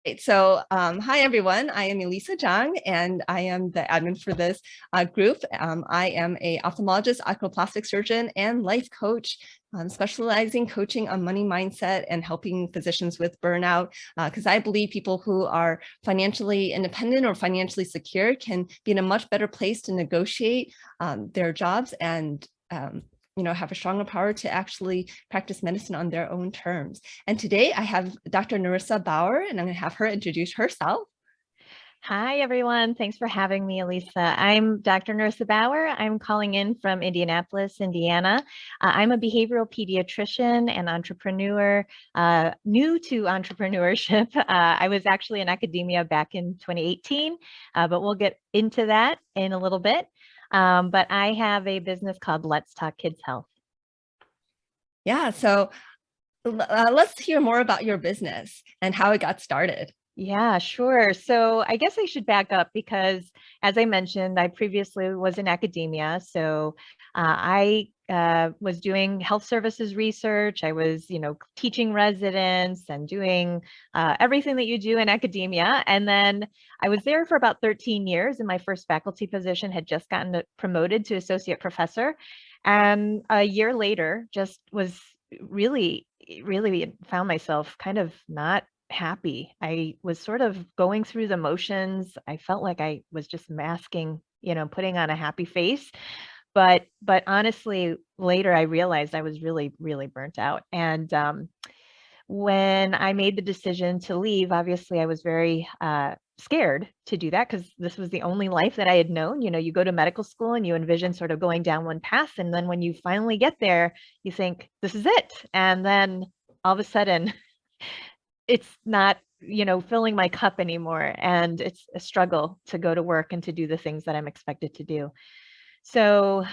Hi everyone. I am Elisa Zhang, and I am the admin for this group. I am a ophthalmologist, oculoplastic surgeon, and life coach, specializing coaching on money mindset and helping physicians with burnout. Because I believe people who are financially independent or financially secure can be in a much better place to negotiate their jobs and have a stronger power to actually practice medicine on their own terms. And today I have Dr. Nerissa Bauer, and I'm going to have her introduce herself. Hi, everyone. Thanks for having me, Elisa. I'm Dr. Nerissa Bauer. I'm calling in from Indianapolis, Indiana. I'm a behavioral pediatrician and entrepreneur, new to entrepreneurship. I was actually in academia back in 2018, but we'll get into that in a little bit. But I have a business called Let's Talk Kids Health. Yeah, so let's hear more about your business and how it got started. Yeah, sure. So I guess I should back up because, as I mentioned, I previously was in academia. So I was doing health services research. I was, teaching residents and doing everything that you do in academia. And then I was there for about 13 years, and my first faculty position had just gotten promoted to associate professor. And a year later, just was really, really found myself kind of not happy. I was sort of going through the motions. I felt like I was just masking, putting on a happy face. But honestly, later I realized I was really, really burnt out. And when I made the decision to leave, obviously I was very scared to do that because this was the only life that I had known. You go to medical school and you envision sort of going down one path. And then when you finally get there, you think, this is it. And then all of a sudden, it's not, filling my cup anymore. And it's a struggle to go to work and to do the things that I'm expected to do. So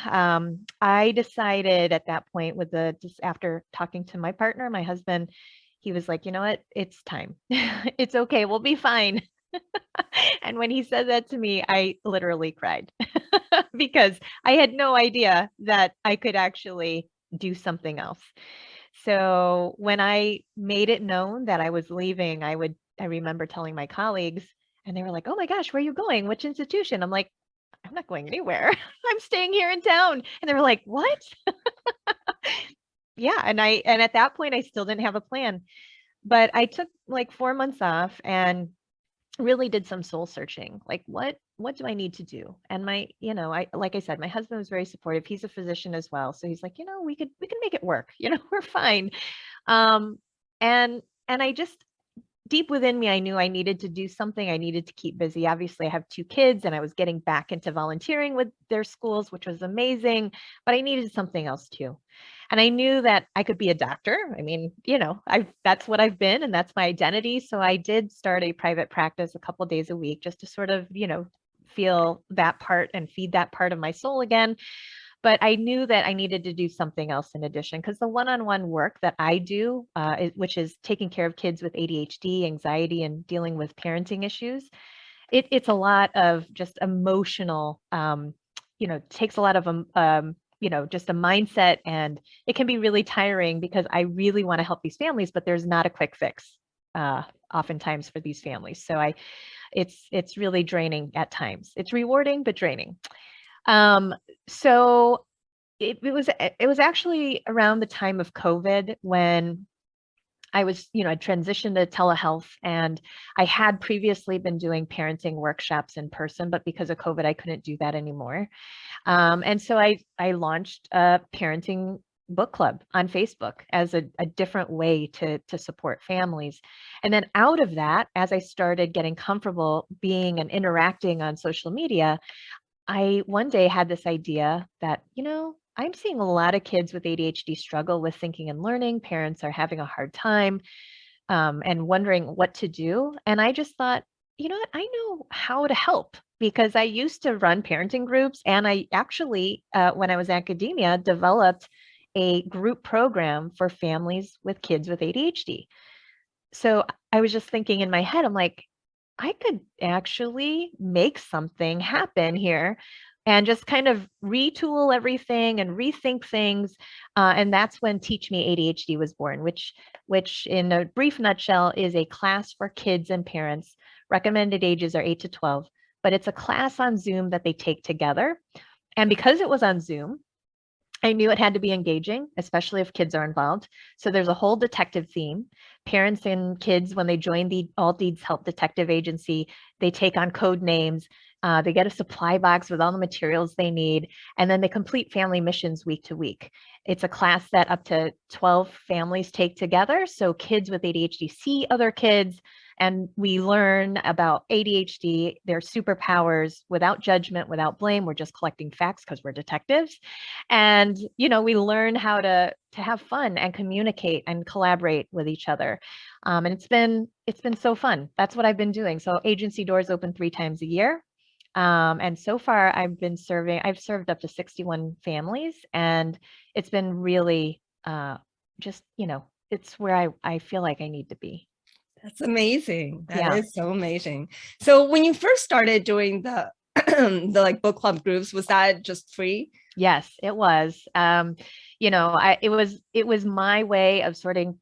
I decided at that point just after talking to my partner, my husband, he was like, you know what, it's time. It's okay. We'll be fine. And when he said that to me, I literally cried because I had no idea that I could actually do something else. So when I made it known that I was leaving, I remember telling my colleagues, and they were like, "Oh my gosh, where are you going? Which institution?" I'm like, "I'm not going anywhere. I'm staying here in town." And they were like, "What?" Yeah, and at that point I still didn't have a plan. But I took like 4 months off and really did some soul searching. Like what do I need to do? And I like I said, my husband was very supportive. He's a physician as well. So he's like, we can make it work. We're fine. Um and I just deep within me, I knew I needed to do something. I needed to keep busy. Obviously, I have 2 kids and I was getting back into volunteering with their schools, which was amazing, but I needed something else too. And I knew that I could be a doctor. I mean, I that's what I've been and that's my identity. So I did start a private practice a couple days a week just to sort of, feel that part and feed that part of my soul again. But I knew that I needed to do something else in addition because the one-on-one work that I do, which is taking care of kids with ADHD, anxiety, and dealing with parenting issues, it's a lot of just emotional, takes a lot of, just a mindset, and it can be really tiring because I really want to help these families, but there's not a quick fix, oftentimes for these families. So it's really draining at times. It's rewarding, but draining. Um, so it was actually around the time of COVID when I transitioned to telehealth, and I had previously been doing parenting workshops in person, but because of COVID, I couldn't do that anymore. And so I launched a parenting book club on Facebook as a different way to support families. And then out of that, as I started getting comfortable being and interacting on social media, I one day had this idea that, I'm seeing a lot of kids with ADHD struggle with thinking and learning. Parents are having a hard time and wondering what to do. And I just thought, you know what? I know how to help because I used to run parenting groups. And I actually, when I was in academia, developed a group program for families with kids with ADHD. So I was just thinking in my head, I'm like, I could actually make something happen here. and just kind of retool everything and rethink things. And that's when Teach Me ADHD was born, which in a brief nutshell is a class for kids and parents. Recommended ages are 8 to 12, but it's a class on Zoom that they take together. And because it was on Zoom, I knew it had to be engaging, especially if kids are involved. So there's a whole detective theme. Parents and kids, when they join the Adhd Help Detective Agency, they take on code names. They get a supply box with all the materials they need, and then they complete family missions week to week. It's a class that up to 12 families take together. So kids with ADHD see other kids, and we learn about ADHD, their superpowers, without judgment, without blame. We're just collecting facts because we're detectives. And, we learn how to have fun and communicate and collaborate with each other. And it's been so fun. That's what I've been doing. So agency doors open 3 times a year. And so far I've served up to 61 families, and it's been really just, it's where I feel like I need to be. That's amazing. That Yeah. is so amazing. So when you first started doing the the like book club groups, was that just free? Yes, it was. It was my way of sorting,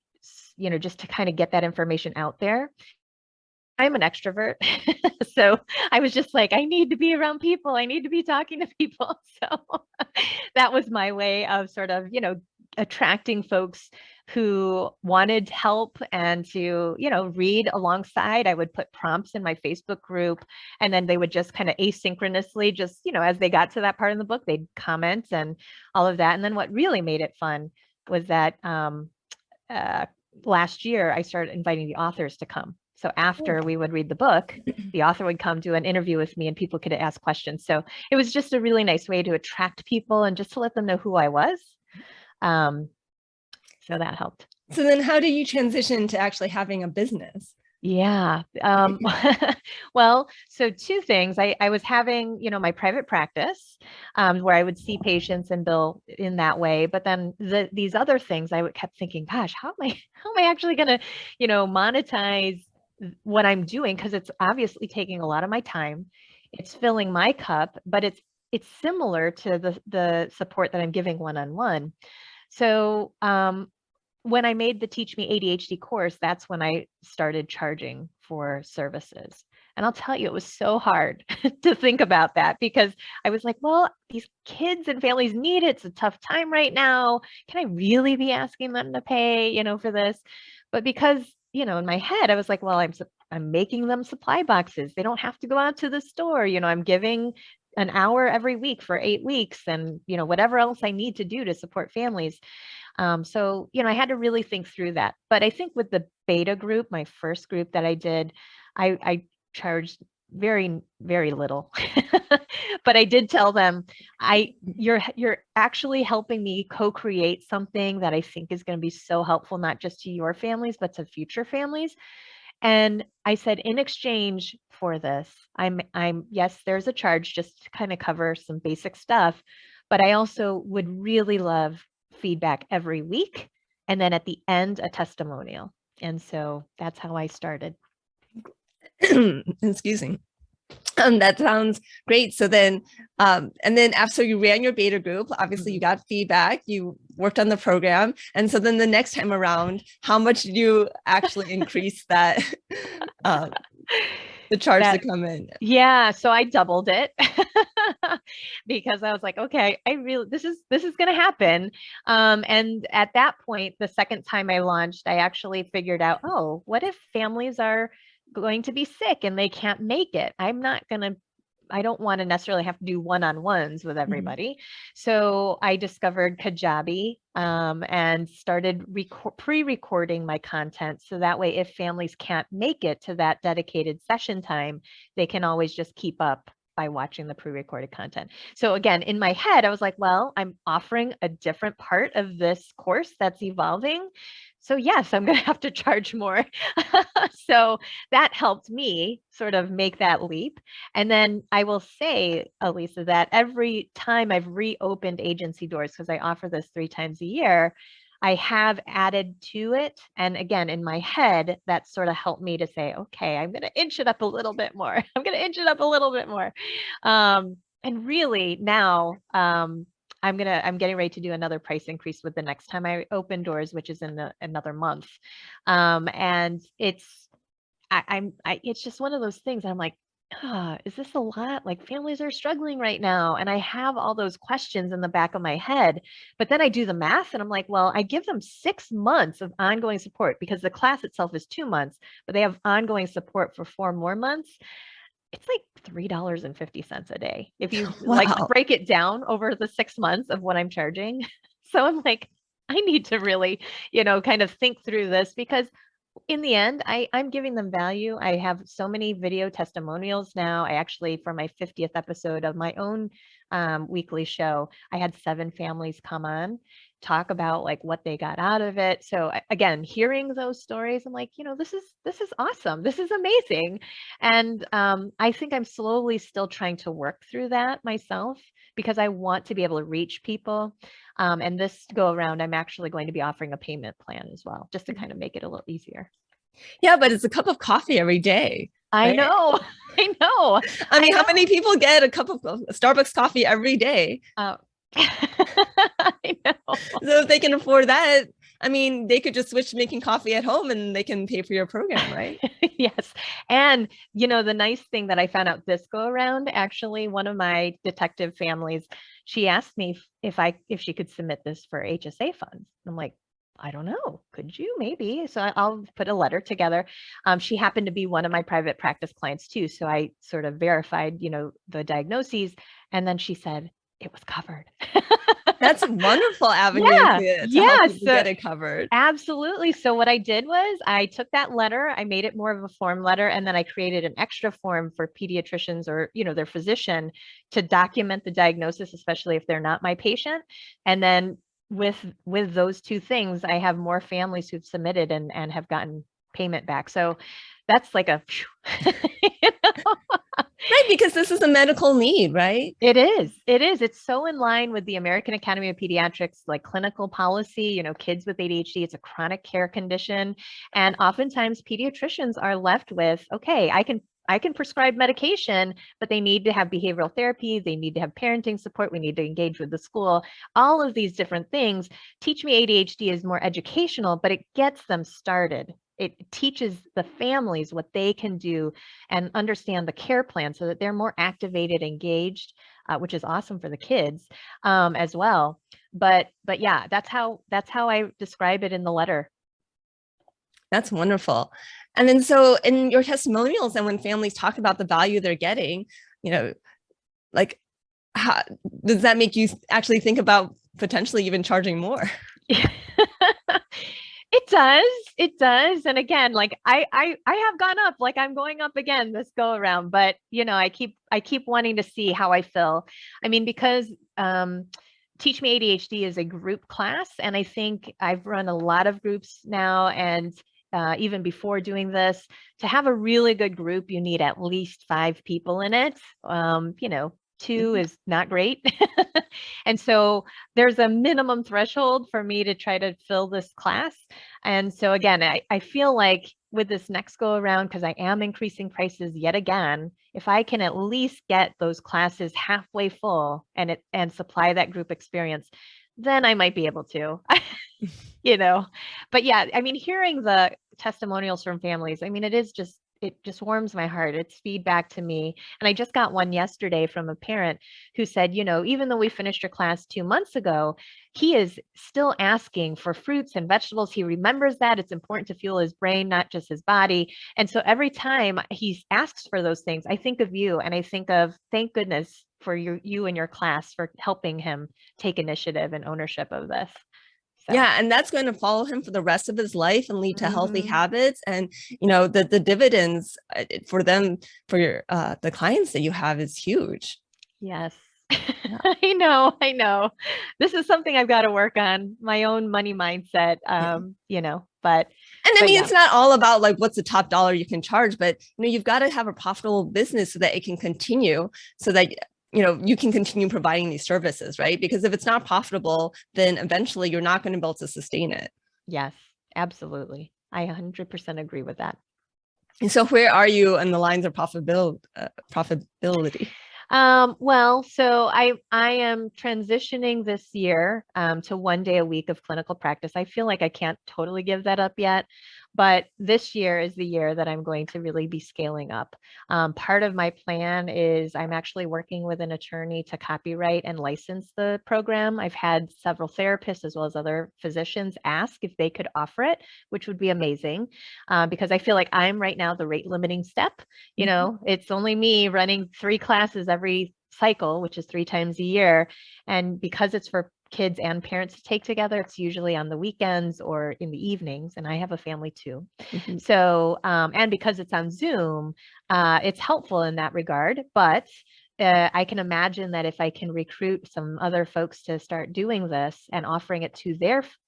just to kind of get that information out there. I'm an extrovert. So I was just like, I need to be around people. I need to be talking to people. So that was my way of sort of, attracting folks who wanted help and to, read alongside. I would put prompts in my Facebook group, and then they would just kind of asynchronously, just, as they got to that part in the book, they'd comment and all of that. And then what really made it fun was that uh, last year I started inviting the authors to come. So after we would read the book, the author would come do an interview with me and people could ask questions. So it was just a really nice way to attract people and just to let them know who I was. So that helped. So then how did you transition to actually having a business? Yeah. Well, so 2 things. I was having, my private practice, where I would see patients and bill in that way. But then these other things, kept thinking, gosh, how am I actually going to, monetize what I'm doing? Because it's obviously taking a lot of my time. It's filling my cup, but it's similar to the support that I'm giving one-on-one. So when I made the Teach Me ADHD course, that's when I started charging for services. And I'll tell you, it was so hard to think about that, because I was like, well, these kids and families need it. It's a tough time right now. Can I really be asking them to pay, for this? But because, in my head, I was like, well, I'm making them supply boxes. They don't have to go out to the store. I'm giving an hour every week for 8 weeks, and, whatever else I need to do to support families. So, I had to really think through that. But I think with the beta group, my first group that I did, I charged very, very little. But I did tell them, you're actually helping me co-create something that I think is going to be so helpful, not just to your families, but to future families. And I said, in exchange for this, yes, there's a charge just to kind of cover some basic stuff, but I also would really love feedback every week. And then at the end, a testimonial. And so that's how I started. Excuse me. That sounds great. So then, and then after you ran your beta group, obviously you got feedback, you worked on the program. And so then the next time around, how much did you actually increase that, the charge to come in? Yeah, so I doubled it because I was like, okay, this is going to happen. And at that point, the second time I launched, I actually figured out, oh, what if families are going to be sick and they can't make it? I don't want to necessarily have to do one-on-ones with everybody. So I discovered Kajabi, and started pre-recording my content. So that way, if families can't make it to that dedicated session time, they can always just keep up by watching the pre-recorded content. So again, in my head, I was like, well, I'm offering a different part of this course that's evolving. So yes, I'm going to have to charge more. So that helped me sort of make that leap. And then I will say, Elisa, that every time I've reopened agency doors, because I offer this 3 times a year, I have added to it. And again, in my head, that sort of helped me to say, okay, I'm going to inch it up a little bit more. I'm going to inch it up a little bit more. And really now, I'm getting ready to do another price increase with the next time I open doors, which is in another month. And it's just one of those things. I'm like, is this a lot? Like families are struggling right now. And I have all those questions in the back of my head, but then I do the math and I'm like, well, I give them 6 months of ongoing support because the class itself is 2 months, but they have ongoing support for 4 more months. It's like $3.50 a day. If you like Wow. break it down over the 6 months of what I'm charging. So I'm like, I need to really, kind of think through this because in the end, I'm giving them value. I have so many video testimonials now. I actually, for my 50th episode of my own weekly show, I had 7 families come on, talk about like what they got out of it. So again, hearing those stories, I'm like, this is awesome. This is amazing. And I think I'm slowly still trying to work through that myself because I want to be able to reach people. And this go around, I'm actually going to be offering a payment plan as well, just to kind of make it a little easier. Yeah, but it's a cup of coffee every day. I Right? know. I know. I mean, I how many know. people get a cup of Starbucks coffee every day? Oh, I know. So if they can afford that, I mean, they could just switch to making coffee at home and they can pay for your program, right? Yes. And, the nice thing that I found out this go around, actually, one of my detective families, she asked me if she could submit this for HSA funds. I'm like, I don't know. Could you? Maybe. So I'll put a letter together. She happened to be one of my private practice clients too. So I sort of verified, the diagnoses. And then she said it was covered. That's a wonderful avenue Yeah. to help Yeah. people So get it covered. absolutely. So what I did was I took that letter, I made it more of a form letter, and then I created an extra form for pediatricians or, their physician to document the diagnosis, especially if they're not my patient. And then with those two things, I have more families who've submitted and have gotten payment back. So that's like a you know? Right, because this is a medical need, right? It is. It is. It's so in line with the American Academy of Pediatrics, like clinical policy, kids with ADHD, it's a chronic care condition. And oftentimes pediatricians are left with, okay, I can prescribe medication, but they need to have behavioral therapy. They need to have parenting support. We need to engage with the school. All of these different things. Teach Me ADHD is more educational, but it gets them started. It teaches the families what they can do and understand the care plan so that they're more activated, engaged, which is awesome for the kids as well. But yeah, that's how I describe it in the letter. That's wonderful. And then so in your testimonials and when families talk about the value they're getting, like how does that make you actually think about potentially even charging more? It does. It does. And again, like I have gone up, like I'm going up again this go around, but I keep wanting to see how I feel. I mean, because Teach Me ADHD is a group class, and I think I've run a lot of groups now, and even before doing this, to have a really good group, you need at least 5 people in it. 2 is not great. And so there's a minimum threshold for me to try to fill this class. And so again, I feel like with this next go around, because I am increasing prices yet again, if I can at least get those classes halfway full and supply that group experience, then I might be able to, But yeah, I mean, hearing the testimonials from families, I mean, it just warms my heart. It's feedback to me. And I just got one yesterday from a parent who said, even though we finished your class 2 months ago, he is still asking for fruits and vegetables. He remembers that it's important to fuel his brain, not just his body. And so every time he asks for those things, I think of you and I think of, thank goodness for you and your class for helping him take initiative and ownership of this. So. Yeah, and that's going to follow him for the rest of his life and lead to healthy Mhm. habits. And the dividends for them, for your the clients that you have is huge. Yes. Yeah. I know. This is something I've got to work on, my own money mindset, but And I mean, yeah. it's not all about like what's the top dollar you can charge, but you've got to have a profitable business so that it can continue, so that you can continue providing these services, right? Because if it's not profitable, then eventually you're not going to be able to sustain it. Yes, absolutely. I 100% agree with that. And so where are you in the lines of profitability? Well, so I am transitioning this year to 1 day a week of clinical practice. I feel like I can't totally give that up yet, but this year is the year that I'm going to really be scaling up. Part of my plan is I'm actually working with an attorney to copyright and license the program. I've had several therapists as well as other physicians ask if they could offer it, which would be amazing, because I feel like I'm right now the rate limiting step. It's only me running 3 classes every cycle, which is 3 times a year. And because it's for kids and parents to take together, it's usually on the weekends or in the evenings. And I have a family too. Mhm. So, and because it's on Zoom, it's helpful in that regard. But I can imagine that if I can recruit some other folks to start doing this and offering it to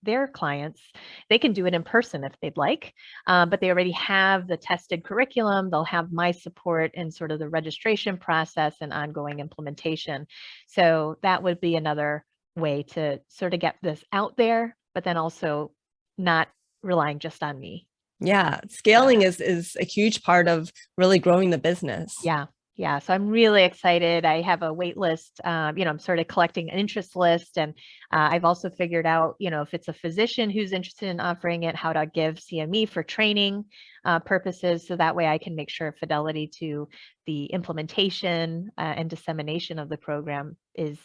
their clients, they can do it in person if they'd like. But they already have the tested curriculum. They'll have my support in sort of the registration process and ongoing implementation. So that would be another way to sort of get this out there, but then also not relying just on me. Yeah, So, scaling is a huge part of really growing the business. yeah. Yeah. So I'm really excited. I have a wait list. I'm sort of collecting an interest list. And I've also figured out, if it's a physician who's interested in offering it, how to give CME for training purposes. So that way I can make sure fidelity to the implementation and dissemination of the program is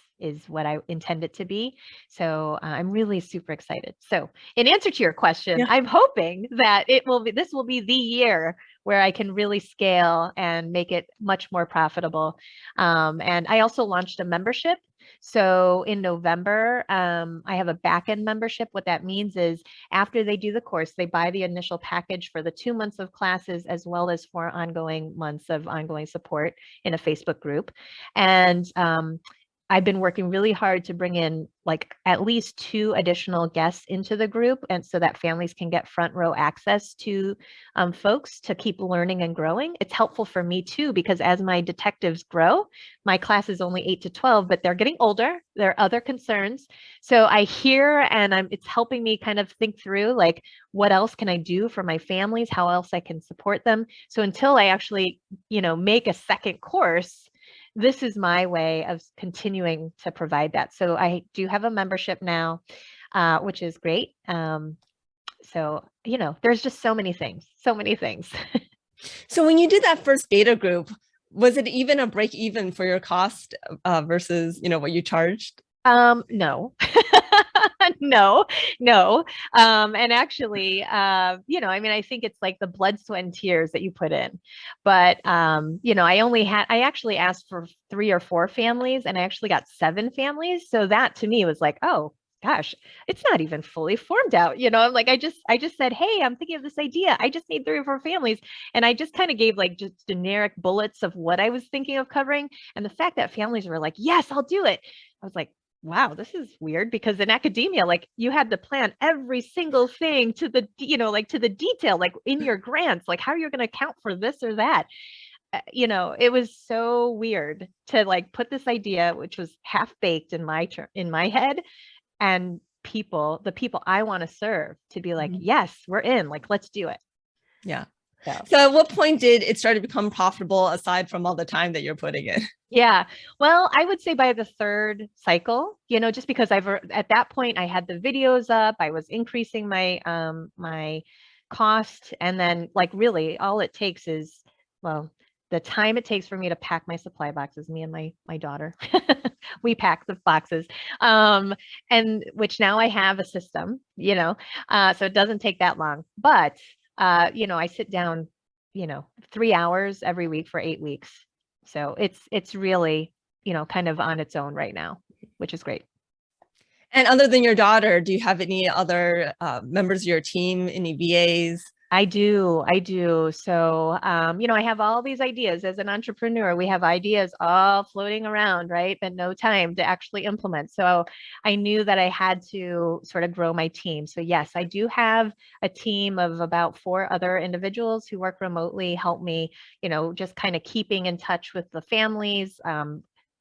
what I intend it to be. So I'm really super excited. So in answer to your question, Yeah. I'm hoping that this will be the year where I can really scale and make it much more profitable. And I also launched a membership. So in November, I have a Backend membership. What that means is after they do the course, they buy the initial package for the 2 months of classes, as well as 4 ongoing months of ongoing support in a Facebook group. And I've been working really hard to bring in like at least 2 additional guests into the group, and so that families can get front row access to folks to keep learning and growing. It's helpful for me too, because as my detectives grow, my class is only 8 to 12, but they're getting older. There are other concerns. So I hear and it's helping me kind of think through like, what else can I do for my families? How else I can support them? So until I actually, make a second course, this is my way of continuing to provide that. So I do have a membership now, which is great. So, there's just so many things, so many things. So when you did that first beta group, was it even a break even for your cost versus, what you charged? No. No, no. And actually, I think it's like the blood, sweat, and tears that you put in. But, I actually asked for 3 or 4 families and I actually got 7 families. So that to me was like, oh, gosh, it's not even fully formed out. Like I just said, hey, I'm thinking of this idea. I just need 3 or 4 families. And I just kind of gave like just generic bullets of what I was thinking of covering. And the fact that families were like, yes, I'll do it. I was like, wow, this is weird, because in academia, like you had to plan every single thing to the, like to the detail, like in your grants, like how you're going to account for this or that. It was so weird to like put this idea, which was half baked in my head, and the people I want to serve to be like, yes, we're in, like, let's do it. Yeah. So. So at what point did it start to become profitable aside from all the time that you're putting in? Yeah. Well, I would say by the third cycle, just because at that point I had the videos up, I was increasing my cost, and then like really all it takes is, well, the time it takes for me to pack my supply boxes, me and my daughter, we pack the boxes. And which now I have a system, so it doesn't take that long. But I sit down, 3 hours every week for 8 weeks. So it's really, kind of on its own right now, which is great. And other than your daughter, do you have any other members of your team, any VAs? I do. So, I have all these ideas as an entrepreneur. We have ideas all floating around, right? But no time to actually implement. So I knew that I had to sort of grow my team. So yes, I do have a team of about 4 other individuals who work remotely, help me, just kind of keeping in touch with the families,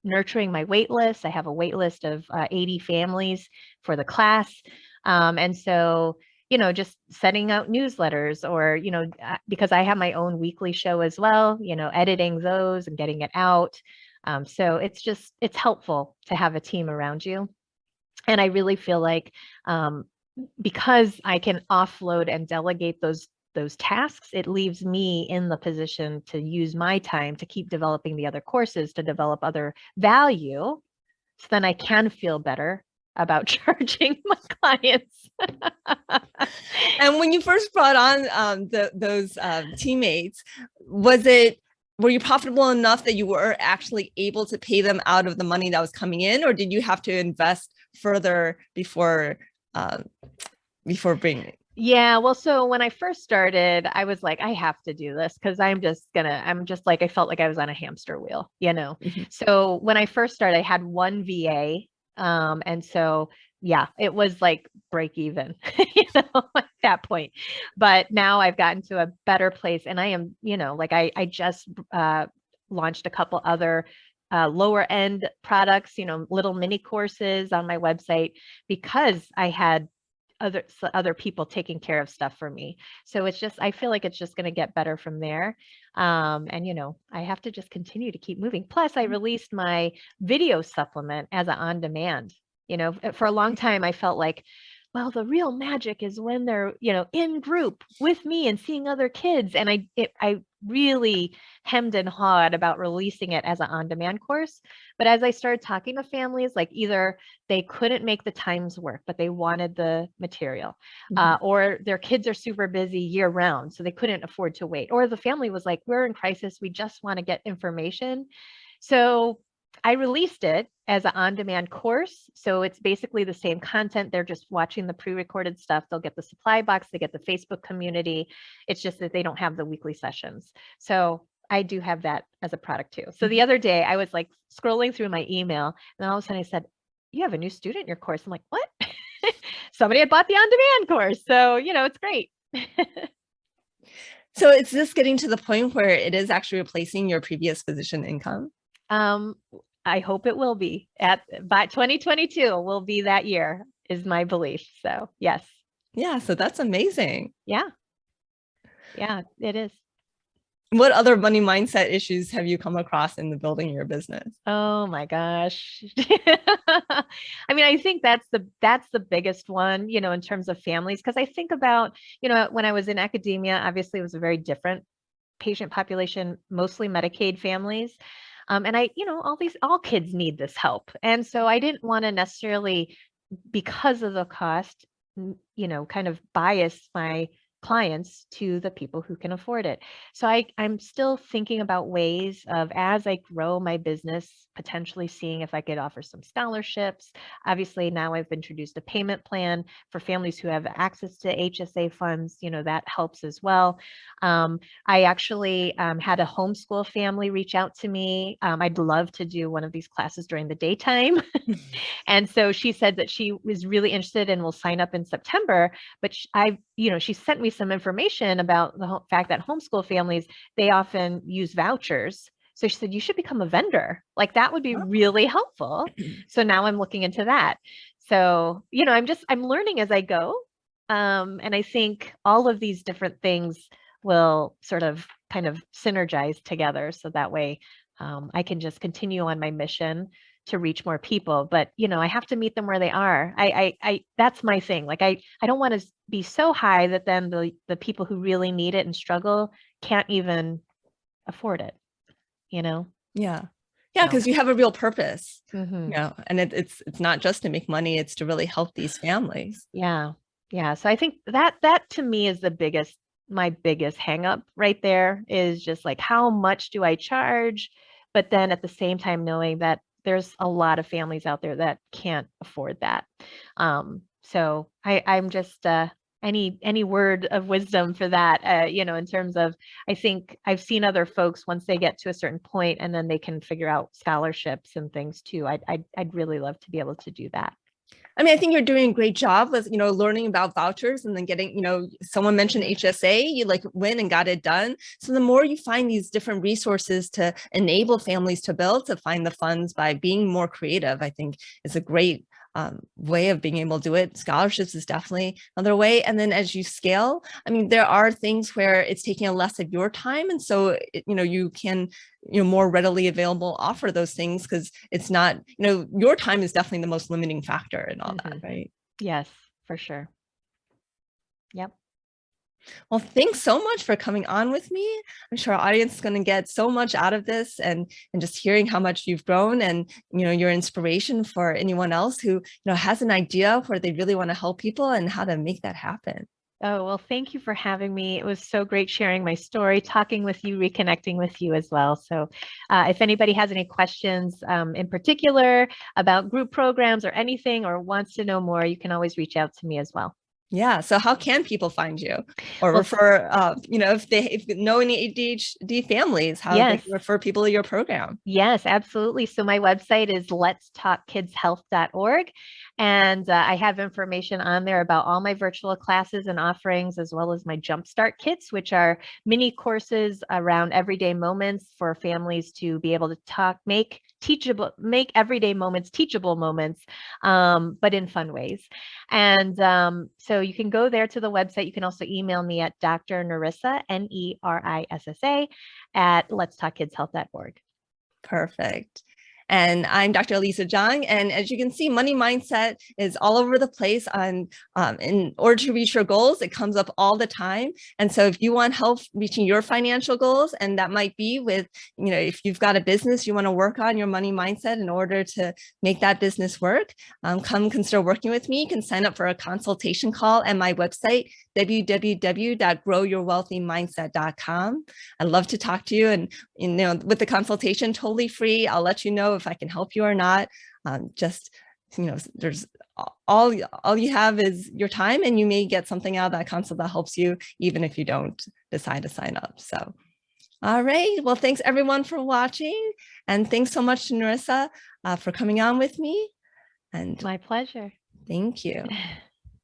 nurturing my wait list. I have a wait list of 80 families for the class. And so just sending out newsletters, or, because I have my own weekly show as well, editing those and getting it out. So it's helpful to have a team around you. And I really feel like because I can offload and delegate those tasks, it leaves me in the position to use my time to keep developing the other courses, to develop other value, so then I can feel better about charging my clients. And when you first brought on those teammates, were you profitable enough that you were actually able to pay them out of the money that was coming in, or did you have to invest further before bringing it? Yeah, well, so when I first started, I was like, I have to do this because I felt like I was on a hamster wheel, you know? Mm-hmm. So when I first started, I had one VA. And so, yeah, it was like break even, you know, at that point. But now I've gotten to a better place and I am, you know, like I just launched a couple other lower end products, you know, little mini courses on my website because I had other people taking care of stuff for me. So I feel like it's just going to get better from there. And you know, I have to just continue to keep moving. Plus I released my video supplement as an on demand. You know, for a long time I felt like, well, the real magic is when they're, you know, in group with me and seeing other kids. And I really hemmed and hawed about releasing it as an on-demand course. But as I started talking to families, like either they couldn't make the times work, but they wanted the material, or their kids are super busy year round, so they couldn't afford to wait, or the family was like, we're in crisis, we just want to get information. So I released it as an on-demand course. So it's basically the same content. They're just watching the pre-recorded stuff. They'll get the supply box, they get the Facebook community. It's just that they don't have the weekly sessions. So I do have that as a product too. So the other day I was like scrolling through my email and then all of a sudden I said, you have a new student in your course. I'm like, what? Somebody had bought the on-demand course. So, you know, it's great. So is this getting to the point where it is actually replacing your previous physician income? I hope it will be by 2022 will be that year is my belief. So yes. Yeah. So that's amazing. Yeah. Yeah, it is. What other money mindset issues have you come across in the building your business? Oh my gosh. I mean, I think that's the biggest one, you know, in terms of families, because I think about, you know, when I was in academia, obviously it was a very different patient population, mostly Medicaid families. And you know, all kids need this help. And so I didn't want to necessarily, because of the cost, you know, kind of bias my clients to the people who can afford it. So I'm still thinking about ways of, as I grow my business, potentially seeing if I could offer some scholarships. Obviously, now I've introduced a payment plan for families who have access to HSA funds. You know, that helps as well. I actually had a homeschool family reach out to me. I'd love to do one of these classes during the daytime. And so she said that she was really interested and will sign up in September. But she sent me some information about the fact that homeschool families, they often use vouchers. So she said, you should become a vendor. Like that would be really helpful. So now I'm looking into that. So, you know, I'm learning as I go. And I think all of these different things will sort of kind of synergize together. So that way I can just continue on my mission to reach more people. But, you know, I have to meet them where they are. That's my thing. Like, I don't want to be so high that then the people who really need it and struggle can't even afford it, you know? Yeah. Yeah. Because you have a real purpose, Mm-hmm. you know, and it's not just to make money, it's to really help these families. Yeah. Yeah. So I think that to me is my biggest hang up right there is just like, how much do I charge? But then at the same time, knowing that there's a lot of families out there that can't afford that. So I'm just, any word of wisdom for that, you know, in terms of, I think I've seen other folks once they get to a certain point and then they can figure out scholarships and things too. I'd really love to be able to do that. I mean, I think you're doing a great job with, you know, learning about vouchers and then getting, you know, someone mentioned HSA, you like went and got it done. So the more you find these different resources to enable families to build, to find the funds by being more creative, I think is a great way of being able to do it. Scholarships is definitely another way. And then as you scale, I mean, there are things where it's taking a less of your time. And so, you can, more readily available offer those things because it's not, your time is definitely the most limiting factor in all that, right? Yes, for sure. Yep. Well, thanks so much for coming on with me. I'm sure our audience is going to get so much out of this and just hearing how much you've grown and, your inspiration for anyone else who, has an idea where they really want to help people and how to make that happen. Oh, well, thank you for having me. It was so great sharing my story, talking with you, reconnecting with you as well. So if anybody has any questions in particular about group programs or anything or wants to know more, you can always reach out to me as well. Yeah. So how can people find you or Well, refer, if they know any ADHD families, how they yes. can refer people to your program? Yes, absolutely. So my website is letstalkkidshealth.org. And I have information on there about all my virtual classes and offerings, as well as my Jumpstart kits, which are mini courses around everyday moments for families to be able to make everyday moments teachable moments, but in fun ways. And so you can go there to the website. You can also email me at Dr. Nerissa, Nerissa, at letstalkkidshealth.org. Perfect. And I'm Dr. Lisa Zhang. And as you can see, money mindset is all over the place in order to reach your goals. It comes up all the time. And so if you want help reaching your financial goals, and that might be with, if you've got a business, you want to work on your money mindset in order to make that business work, come consider working with me. You can sign up for a consultation call at my website, www.growyourwealthymindset.com. I'd love to talk to you, and with the consultation, totally free. I'll let you know if I can help you or not. There's all you have is your time, and you may get something out of that consult that helps you, even if you don't decide to sign up. So, all right. Well, thanks everyone for watching, and thanks so much to Nerissa for coming on with me. And my pleasure. thank you.